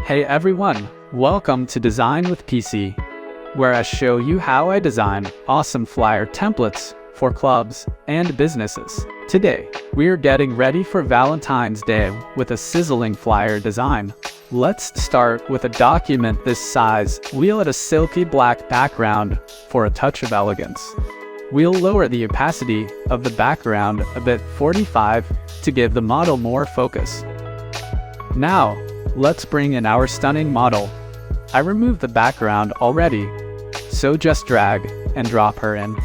Hey everyone, welcome to Design with PC, where I show you how I design awesome flyer templates for clubs and businesses. Today, we are getting ready for Valentine's Day with a sizzling flyer design. Let's start with a document this size. We'll add a silky black background for a touch of elegance. We'll lower the opacity of the background a bit, 45, to give the model more focus. Now, let's bring in our stunning model. I removed the background already, so just drag and drop her in.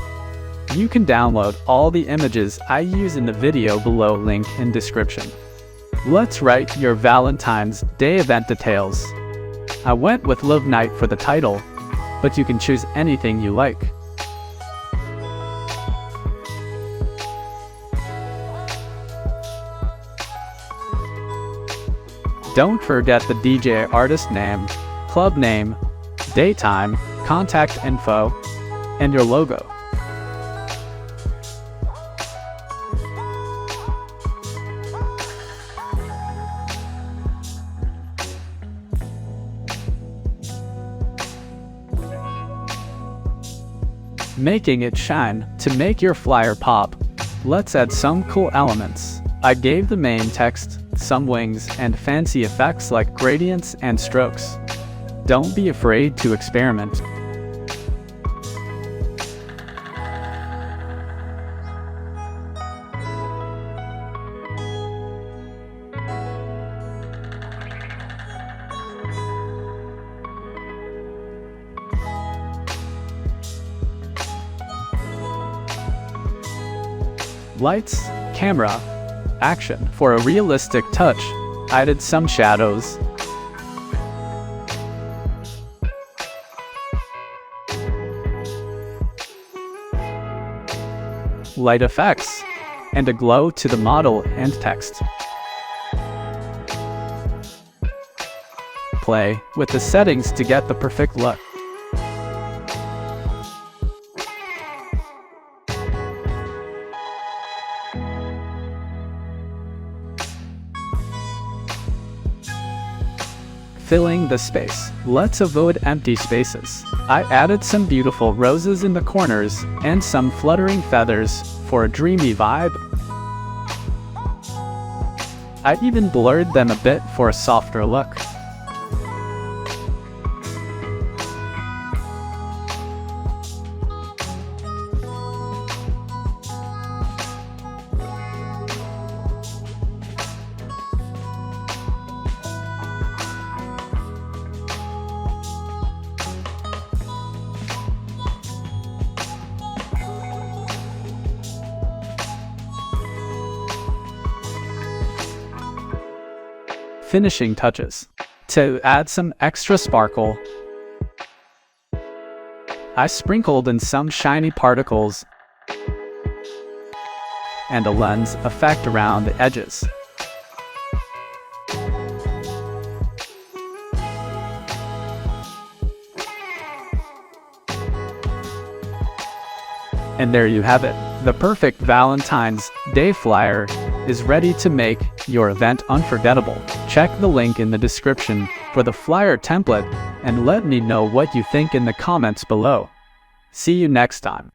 You can download all the images I use in the video below, link in description. Let's write your Valentine's Day event details. I went with Love Night for the title, but you can choose anything you like. Don't forget the DJ artist name, club name, daytime, contact info, and your logo. Making it shine. To make your flyer pop, let's add some cool elements. I gave the main text some wings and fancy effects like gradients and strokes. Don't be afraid to experiment. Lights, camera, action. For a realistic touch, I added some shadows. Light effects, and a glow to the model and text. Play with the settings to get the perfect look. Filling the space. Let's avoid empty spaces. I added some beautiful roses in the corners and some fluttering feathers for a dreamy vibe. I even blurred them a bit for a softer look. Finishing touches. To add some extra sparkle, I sprinkled in some shiny particles and a lens effect around the edges. And there you have it. The perfect Valentine's Day flyer is ready to make your event unforgettable. Check the link in the description for the flyer template and let me know what you think in the comments below. See you next time.